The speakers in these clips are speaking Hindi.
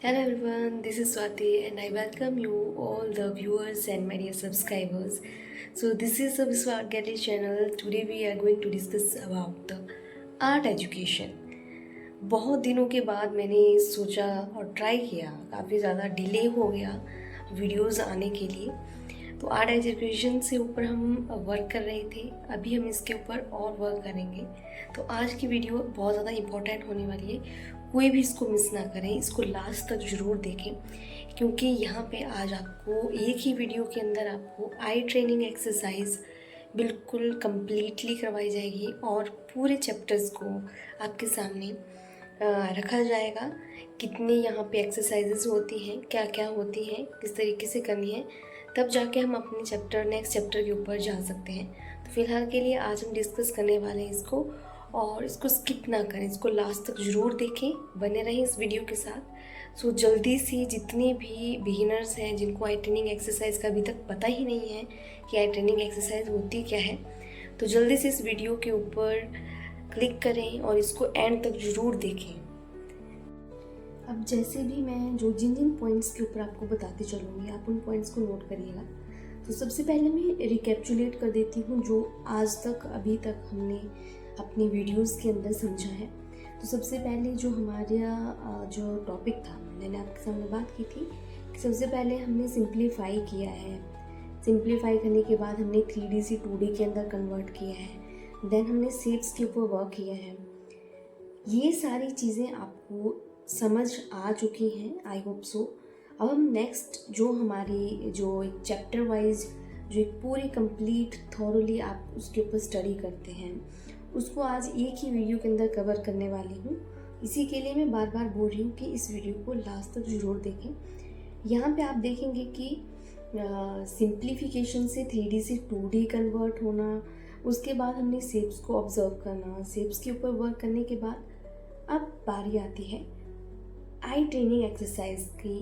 Hello everyone, this is Swati and I welcome you all the viewers and my dear subscribers. So this is the Viswa Gallery channel. Today we are going to discuss about the art education. बहुत दिनों के बाद मैंने सोचा और ट्राई किया, काफ़ी ज़्यादा डिले हो गया वीडियोस आने के लिए। तो आर्ट एजुकेशन से ऊपर हम वर्क कर रहे थे, अभी हम इसके ऊपर और वर्क करेंगे। तो आज की वीडियो बहुत ज़्यादा इम्पोर्टेंट होने वाली है, कोई भी इसको मिस ना करें, इसको लास्ट तक ज़रूर देखें, क्योंकि यहाँ पे आज आपको एक ही वीडियो के अंदर आपको आई ट्रेनिंग एक्सरसाइज बिल्कुल कंप्लीटली करवाई जाएगी और पूरे चैप्टर्स को आपके सामने रखा जाएगा। कितनी यहाँ पे एक्सरसाइजेस होती हैं, क्या क्या होती हैं, किस तरीके से करनी है, तब जाके हम अपने नेक्स्ट चैप्टर के ऊपर जा सकते हैं। तो फिलहाल के लिए आज हम डिस्कस करने वाले हैं इसको, और इसको स्किप ना करें, इसको लास्ट तक ज़रूर देखें, बने रहें इस वीडियो के साथ। सो जल्दी से जितने भी बिगिनर्स हैं जिनको आई ट्रेनिंग एक्सरसाइज का अभी तक पता ही नहीं है कि आई ट्रेनिंग एक्सरसाइज होती क्या है, तो जल्दी से इस वीडियो के ऊपर क्लिक करें और इसको एंड तक ज़रूर देखें। अब जैसे भी मैं जिन जिन पॉइंट्स के ऊपर आपको बताती चलूँगी, आप उन पॉइंट्स को नोट करिएगा। तो सबसे पहले मैं रिकैप्चुलेट कर देती हूँ जो आज तक अभी तक हमने अपनी वीडियोस के अंदर समझा है। तो सबसे पहले जो हमारा जो टॉपिक था, मैंने आपके सामने बात की थी कि सबसे पहले हमने सिंप्लीफाई किया है। सिंप्लीफाई करने के बाद हमने 3D से 2D के अंदर कन्वर्ट किया है। देन हमने शेप्स के ऊपर वर्क किया है। ये सारी चीज़ें आपको समझ आ चुकी हैं, आई होप सो। अब हम नेक्स्ट जो हमारी जो एक चैप्टर वाइज जो एक पूरी कंप्लीट थॉरली आप उसके ऊपर स्टडी करते हैं, उसको आज एक ही वीडियो के अंदर कवर करने वाली हूँ। इसी के लिए मैं बार बार बोल रही हूँ कि इस वीडियो को लास्ट तक ज़रूर देखें। यहाँ पे आप देखेंगे कि सिंप्लीफिकेशन से 3D से 2D कन्वर्ट होना, उसके बाद हमने शेप्स को ऑब्जर्व करना, शेप्स के ऊपर वर्क करने के बाद अब बारी आती है आई ट्रेनिंग एक्सरसाइज की।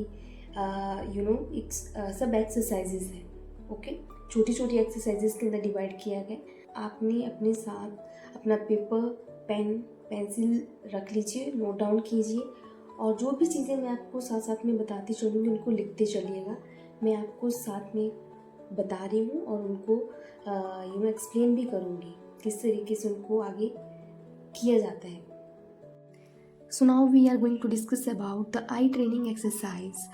एक सब एक्सरसाइजेज है, ओके, छोटी छोटी एक्सरसाइजेज के अंदर डिवाइड किया गया। आपने अपने साथ अपना पेपर, पेन, पेंसिल रख लीजिए, नोट डाउन कीजिए, और जो भी चीज़ें मैं आपको साथ साथ में बताती चलूँगी उनको लिखते चलिएगा। मैं आपको साथ में बता रही हूँ और उनको एक्सप्लेन भी करूँगी किस तरीके से उनको आगे किया जाता है। So now we are going to discuss about the eye training exercise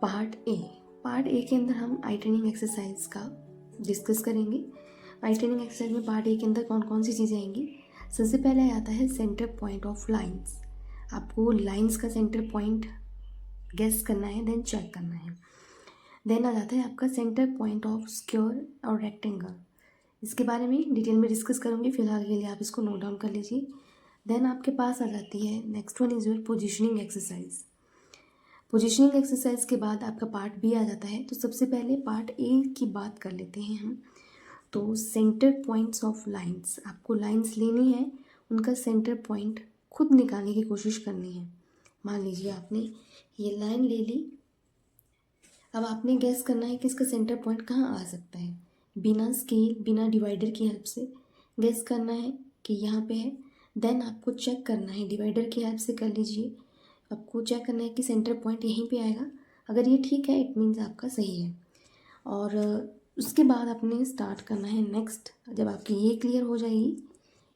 part A. Part A के अंदर हम आई ट्रेनिंग एक्सरसाइज का डिस्कस करेंगे। आई ट्रेनिंग एक्सरसाइज में पार्ट ए के अंदर कौन कौन सी चीज़ें आएंगी। सबसे पहले आता है सेंटर पॉइंट ऑफ लाइंस। आपको लाइंस का सेंटर पॉइंट गेस करना है, देन चेक करना है। देन आ जाता है आपका सेंटर पॉइंट ऑफ स्क्वायर और रेक्टेंगल। इसके बारे में डिटेल में डिस्कस करूँगी, फिलहाल के लिए आप इसको नोट डाउन कर लीजिए। देन आपके पास आ जाती है next one is your positioning exercise. Positioning exercise के बाद आपका पार्ट बी आ जाता है। तो सबसे पहले पार्ट ए की बात कर लेते हैं हम। तो सेंटर पॉइंट्स ऑफ लाइंस, आपको लाइंस लेनी है, उनका सेंटर पॉइंट खुद निकालने की कोशिश करनी है। मान लीजिए आपने ये लाइन ले ली, अब आपने गैस करना है कि इसका सेंटर पॉइंट कहाँ आ सकता है। बिना स्केल, बिना डिवाइडर की हेल्प से गैस करना है कि यहाँ पे है। देन आपको चेक करना है, डिवाइडर की हेल्प से कर लीजिए, आपको चेक करना है कि सेंटर पॉइंट यहीं पे आएगा। अगर ये ठीक है इट मीन्स आपका सही है। और उसके बाद आपने स्टार्ट करना है नेक्स्ट। जब आपकी ये क्लियर हो जाएगी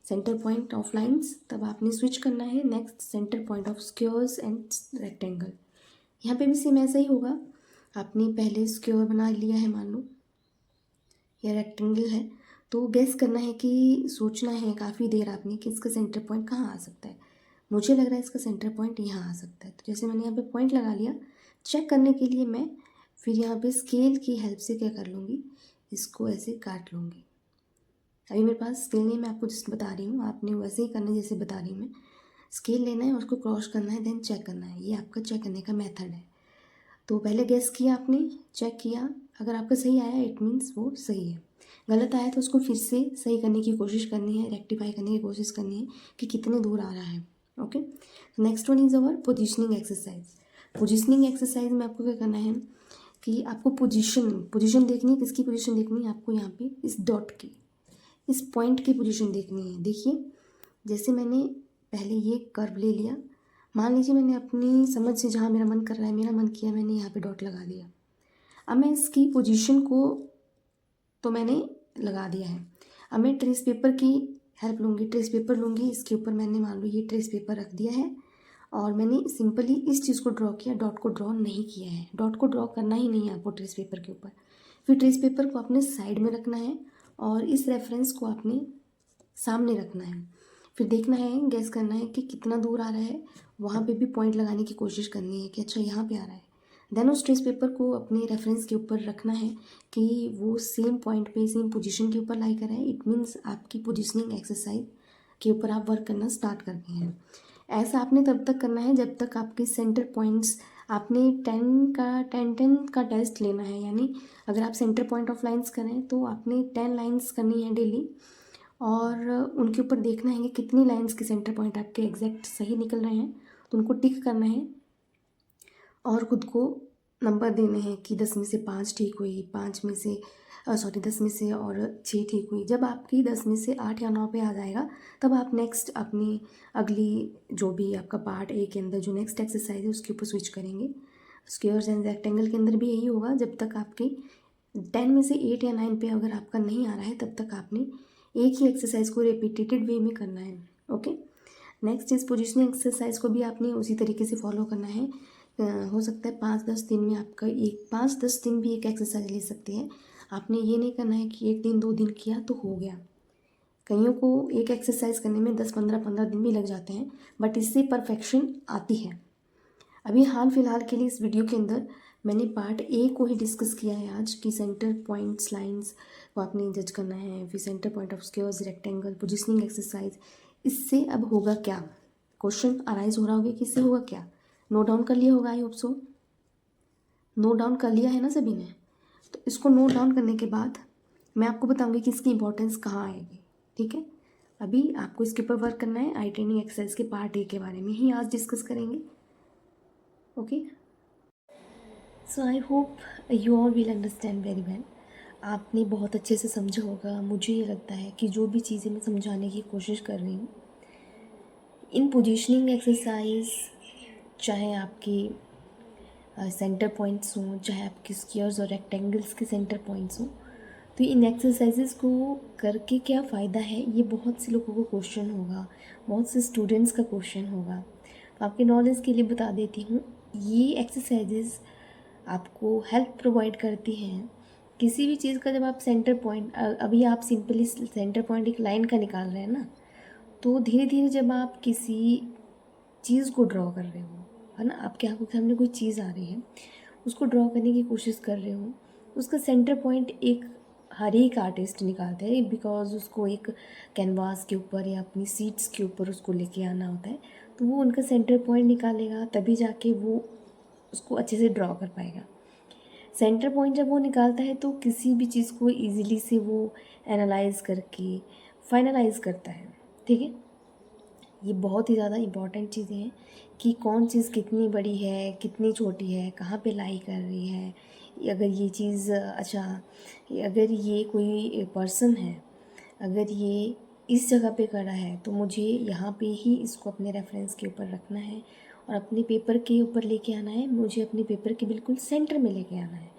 सेंटर पॉइंट ऑफ लाइंस, तब आपने स्विच करना है next centre point of squares and rectangle. यहाँ पे भी सेम ऐसा ही होगा। आपने पहले स्क्वायर बना लिया है, मान लो या रेक्टेंगल है, तो गैस करना है कि सोचना है काफ़ी देर आपने कि इसका सेंटर पॉइंट कहाँ आ सकता है। मुझे लग रहा है इसका सेंटर पॉइंट यहाँ आ सकता है, तो जैसे मैंने यहाँ पे पॉइंट लगा लिया, चेक करने के लिए मैं फिर यहाँ पे स्केल की हेल्प से क्या कर लूँगी, इसको ऐसे काट लूँगी। अभी मेरे पास स्केल नहीं, मैं आपको जिस बता रही हूँ, आपने वैसे ही करना है जैसे बता रही हूँ मैं। स्केल लेना है, उसको क्रॉस करना है, देन चेक करना है। ये आपका चेक करने का मेथड है। तो पहले गैस किया आपने, चेक किया, अगर आपका सही आया इट मीन्स वो सही है, गलत आया तो उसको फिर से सही करने की कोशिश करनी है, रेक्टिफाई करने की कोशिश करनी है कि कितने दूर आ रहा है। Okay, next one is our positioning exercise. Positioning exercise में आपको क्या करना है कि आपको पोजीशन देखनी है। किसकी पोजीशन देखनी है आपको, यहाँ पे इस डॉट की, इस पॉइंट की पोजीशन देखनी है। देखिए जैसे मैंने पहले ये कर्व ले लिया, मान लीजिए मैंने अपनी समझ से जहाँ मेरा मन कर रहा है, मेरा मन किया, मैंने यहाँ पे डॉट लगा दिया। अब मैं इसकी पोजीशन को तो मैंने लगा दिया है। अब मैं ट्रेस पेपर की हेल्प लूँगी, ट्रेस पेपर लूँगी, इसके ऊपर मैंने मान लो ये ट्रेस पेपर रख दिया है और मैंने सिंपली इस चीज़ को ड्रॉ किया, डॉट को ड्रॉ नहीं किया है। डॉट को ड्रॉ करना ही नहीं है आपको ट्रेस पेपर के ऊपर। फिर ट्रेस पेपर को अपने साइड में रखना है और इस रेफरेंस को आपने सामने रखना है। फिर देखना है, गैस करना है कि कितना दूर आ रहा है, वहाँ पे भी पॉइंट लगाने की कोशिश करनी है कि अच्छा यहाँ पे आ रहा है। देन उस ट्रेस पेपर को अपने रेफरेंस के ऊपर रखना है कि वो सेम पॉइंट पे, सेम पोजीशन के ऊपर लाई कर रहा है। इट मीन्स आपकी पोजीशनिंग एक्सरसाइज के ऊपर आप वर्क करना स्टार्ट कर गए हैं। ऐसा आपने तब तक करना है जब तक आपके सेंटर पॉइंट्स, आपने 10 का टेस्ट लेना है। यानी अगर आप सेंटर पॉइंट ऑफ लाइंस करें तो आपने 10 लाइंस करनी है डेली और उनके ऊपर देखना है कि कितनी लाइंस के सेंटर पॉइंट आपके एग्जैक्ट सही निकल रहे हैं, तो उनको टिक करना है और ख़ुद को नंबर देने हैं कि 10 में से 5 ठीक हुई, 5 में से 10 में से और 6 ठीक हुई। जब आपकी 10 में से 8 या 9 पे आ जाएगा तब आप नेक्स्ट अपनी अगली जो भी आपका पार्ट ए के अंदर जो नेक्स्ट एक्सरसाइज है उसके ऊपर स्विच करेंगे। स्क्वेयर्स एंड रेक्टेंगल के अंदर भी यही होगा। जब तक आपकी 10 में से 8 या 9 पे अगर आपका नहीं आ रहा है तब तक आपने एक ही एक्सरसाइज को रिपीटेड वे में करना है। ओके, नेक्स्ट इस पोजिशनिंग एक्सरसाइज को भी आपने उसी तरीके से फॉलो करना है। हो सकता है 5-10 दिन में आपका 5-10 दिन भी एक एक्सरसाइज ले सकते हैं। आपने ये नहीं करना है कि 1 दिन 2 दिन किया तो हो गया। कईयों को एक एक्सरसाइज करने में 10-15 दिन भी लग जाते हैं, बट इससे परफेक्शन आती है। अभी हाल फिलहाल के लिए इस वीडियो के अंदर मैंने पार्ट ए को ही डिस्कस किया है आज कि सेंटर पॉइंट्स लाइंस को आपने जज करना है, फिर centre point of squares, rectangle, positioning exercise. इससे अब होगा क्या, क्वेश्चन अराइज हो रहा होगा कि इससे होगा क्या। नोट डाउन कर लिया होगा, I hope so. Note down कर लिया है ना सभी ने। तो इसको नोट डाउन करने के बाद मैं आपको बताऊंगी कि इसकी इंपॉर्टेंस कहाँ आएगी। ठीक है, अभी आपको इसके ऊपर वर्क करना है। आई ट्रेनिंग एक्सरसाइज के पार्ट ए के बारे में ही आज डिस्कस करेंगे। Okay, so I hope you all will understand very well. आपने बहुत अच्छे से समझा होगा। मुझे ये लगता है कि जो भी चीज़ें मैं समझाने की कोशिश कर रही हूँ, इन पोजीशनिंग एक्सरसाइज, चाहे आपकी सेंटर पॉइंट्स हों, चाहे आपके स्क्वेयर्स और रेक्टेंगल्स के सेंटर पॉइंट्स हों, तो इन एक्सरसाइजेस को करके क्या फ़ायदा है, ये बहुत से लोगों को क्वेश्चन होगा, बहुत से स्टूडेंट्स का क्वेश्चन होगा। तो आपके नॉलेज के लिए बता देती हूँ, ये एक्सरसाइजेस आपको हेल्प प्रोवाइड करती हैं किसी भी चीज़ का। जब आप सेंटर पॉइंट, अभी आप सिंपली सेंटर पॉइंट एक लाइन का निकाल रहे हैं ना, तो धीरे धीरे जब आप किसी चीज़ को ड्रॉ कर रहे हो, है ना, आपके आंखों के सामने कोई चीज़ आ रही है, उसको ड्रॉ करने की कोशिश कर रहे हो, उसका सेंटर पॉइंट एक हर एक आर्टिस्ट निकालता है, बिकॉज उसको एक कैनवास के ऊपर या अपनी सीट्स के ऊपर उसको लेके आना होता है। तो वो उनका सेंटर पॉइंट निकालेगा, तभी जाके वो उसको अच्छे से ड्रॉ कर पाएगा। सेंटर पॉइंट जब वो निकालता है तो किसी भी चीज़ को ईजिली से वो एनालाइज करके फाइनलाइज करता है। ठीक है, ये बहुत ही ज़्यादा इम्पॉर्टेंट चीज़ें हैं कि कौन चीज़ कितनी बड़ी है, कितनी छोटी है, कहाँ पे लाई कर रही है। अगर ये चीज़ अच्छा, अगर ये कोई पर्सन है, अगर ये इस जगह पे खड़ा है तो मुझे यहाँ पे ही इसको अपने रेफरेंस के ऊपर रखना है और अपने पेपर के ऊपर लेके आना है। मुझे अपने पेपर के बिल्कुल सेंटर में लेके आना है।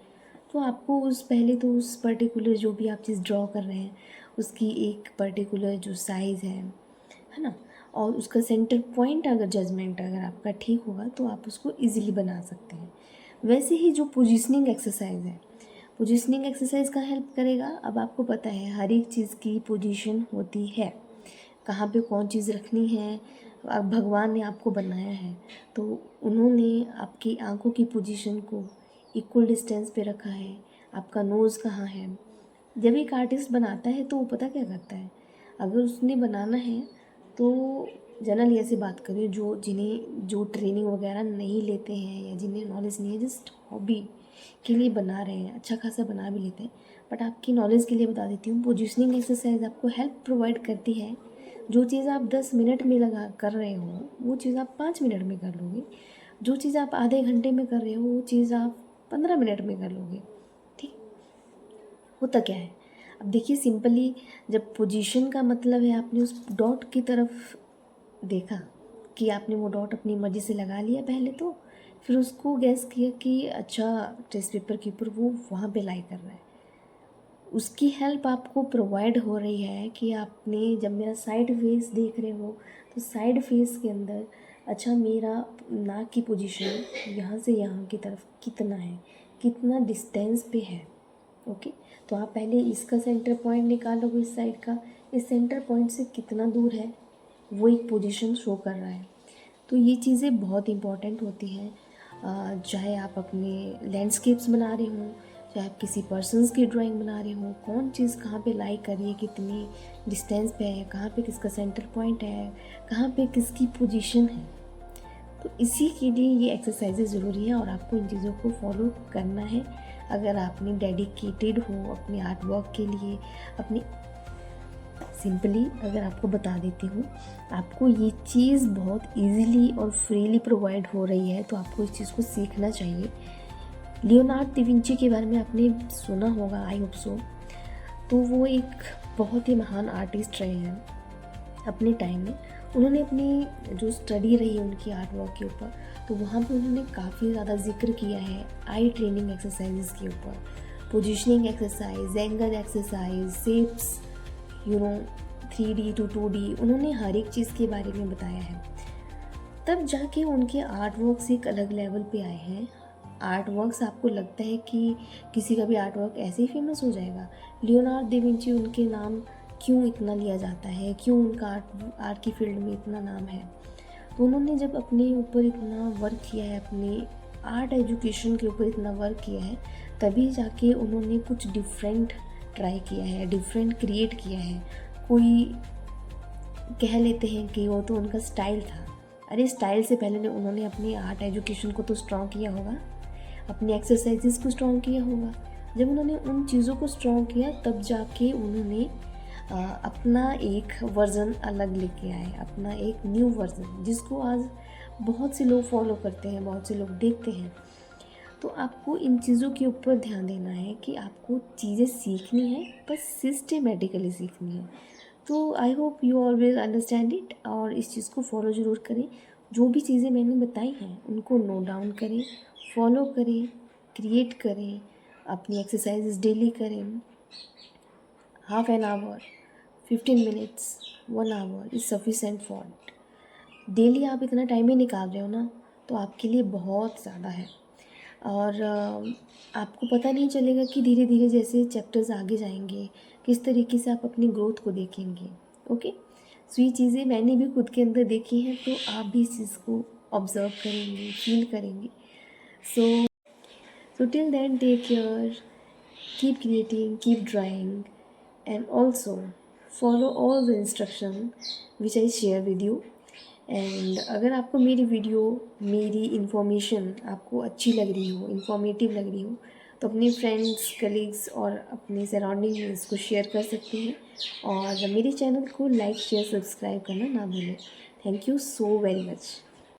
तो आपको पहले तो उस पर्टिकुलर जो भी आप चीज़ ड्रॉ कर रहे हैं उसकी एक पर्टिकुलर जो साइज़ है ना, और उसका सेंटर पॉइंट अगर जजमेंट अगर आपका ठीक होगा तो आप उसको इजीली बना सकते हैं। वैसे ही जो पोजीशनिंग एक्सरसाइज है, पोजीशनिंग एक्सरसाइज का हेल्प करेगा। अब आपको पता है हर एक चीज़ की पोजीशन होती है, कहाँ पे कौन चीज़ रखनी है। अब भगवान ने आपको बनाया है तो उन्होंने आपकी आंखों की पोजीशन को इक्वल डिस्टेंस पे रखा है। आपका नोज़ कहाँ है। जब एक आर्टिस्ट बनाता है तो वो पता क्या करता है, अगर उसने बनाना है तो जनरली ऐसे बात करें जो ट्रेनिंग वगैरह नहीं लेते हैं या जिन्हें नॉलेज नहीं है, जस्ट हॉबी के लिए बना रहे हैं, अच्छा खासा बना भी लेते हैं। बट आपकी नॉलेज के लिए बता देती हूँ, पोजीशनिंग एक्सरसाइज आपको हेल्प प्रोवाइड करती है। जो चीज़ आप 10 मिनट में लगा कर रहे हो वो चीज़ आप 5 मिनट में कर लोगे। जो चीज़ आप आधे घंटे में कर रहे हो वो चीज़ आप 15 मिनट में कर लोगे। ठीक, होता क्या है, अब देखिए सिंपली, जब पोजीशन का मतलब है आपने उस डॉट की तरफ देखा कि आपने वो डॉट अपनी मर्ज़ी से लगा लिया पहले तो, फिर उसको गैस किया कि अच्छा टेस्ट पेपर के ऊपर वो वहाँ पे लाई कर रहा है। उसकी हेल्प आपको प्रोवाइड हो रही है कि आपने जब मेरा साइड फेस देख रहे हो तो साइड फेस के अंदर अच्छा मेरा नाक की पोजीशन यहाँ से यहाँ की तरफ कितना है, कितना डिस्टेंस पे है। ओके, तो आप पहले इसका सेंटर पॉइंट निकालोगे, इस साइड का इस सेंटर पॉइंट से कितना दूर है, वो एक पोजीशन शो कर रहा है। तो ये चीज़ें बहुत इम्पॉर्टेंट होती हैं, चाहे आप अपने लैंडस्केप्स बना रहे हों, चाहे आप किसी पर्सन्स की ड्राइंग बना रहे हो, कौन चीज़ कहाँ पे लाई कर रही है, कितनी डिस्टेंस पे है, कहाँ पे किसका सेंटर पॉइंट है, कहाँ पे किसकी पोजीशन है। तो इसी के लिए ये एक्सरसाइजेज ज़रूरी है और आपको इन चीज़ों को फॉलो करना है। अगर आपने डेडिकेटेड हो अपने आर्ट वर्क के लिए, अपनी सिंपली अगर आपको बता देती हूँ, आपको ये चीज़ बहुत इजीली और फ्रीली प्रोवाइड हो रही है, तो आपको इस चीज़ को सीखना चाहिए। लियोनार्डो दा विंची के बारे में आपने सुना होगा, आई होप सो। तो वो एक बहुत ही महान आर्टिस्ट रहे हैं अपने टाइम में। उन्होंने अपनी जो स्टडी रही उनकी आर्ट वर्क के ऊपर, तो वहाँ पे उन्होंने काफ़ी ज़्यादा जिक्र किया है आई ट्रेनिंग एक्सरसाइजेस के ऊपर, positioning exercise, angle exercise, shapes, 3D to 2D, उन्होंने हर एक चीज़ के बारे में बताया है। तब जाके उनके आर्ट वर्क्स एक अलग लेवल पे आए हैं। आर्ट वर्क्स आपको लगता है कि किसी का भी आर्ट वर्क ऐसे ही फेमस हो जाएगा? लियोनार्डो दा विंची उनके नाम क्यों इतना लिया जाता है, क्यों उनका आर्ट की फील्ड में इतना नाम है? तो उन्होंने जब अपने ऊपर इतना वर्क किया है, अपने आर्ट एजुकेशन के ऊपर इतना वर्क किया है, तभी जाके उन्होंने कुछ डिफरेंट ट्राई किया है, डिफरेंट क्रिएट किया है। कोई कह लेते हैं कि वो तो उनका स्टाइल था। अरे स्टाइल से पहले उन्होंने अपनी आर्ट एजुकेशन को तो स्ट्रॉन्ग किया होगा, अपनी एक्सरसाइजेस को स्ट्रॉन्ग किया होगा। जब उन्होंने उन चीज़ों को स्ट्रॉन्ग किया तब जाके उन्होंने अपना एक वर्ज़न अलग लेके आए, अपना एक न्यू वर्ज़न, जिसको आज बहुत से लोग फॉलो करते हैं, बहुत से लोग देखते हैं। तो आपको इन चीज़ों के ऊपर ध्यान देना है कि आपको चीज़ें सीखनी है, बस सिस्टेमेटिकली सीखनी है। तो I hope you always understand it, और इस चीज़ को फॉलो ज़रूर करें। जो भी चीज़ें मैंने बताई हैं उनको नोट डाउन करें, फॉलो करें, क्रिएट करें, अपनी एक्सरसाइजेस डेली करें। Half an hour, 15 minutes, 1 our is sufficient for it. Daily आप इतना टाइम ही निकाल रहे हो ना, तो आपके लिए बहुत ज़्यादा है। और आपको पता नहीं चलेगा कि धीरे धीरे जैसे चैप्टर्स आगे जाएंगे किस तरीके से आप अपनी ग्रोथ को देखेंगे। ओके, सो ये चीज़ें मैंने भी खुद के अंदर देखी हैं, तो आप भी इस चीज़ को ऑब्ज़र्व करेंगे, फील करेंगे। So till then, take care, keep creating, keep drawing, and also follow all the instruction which I share with you. And अगर आपको मेरी वीडियो, मेरी इन्फॉर्मेशन आपको अच्छी लग रही हो, इन्फॉर्मेटिव लग रही हो, तो अपने फ्रेंड्स, कलीग्स और अपने सराउंडिंग में इसको शेयर कर सकते हैं। और मेरे चैनल को लाइक, शेयर, सब्सक्राइब करना ना भूलें। Thank you so very much.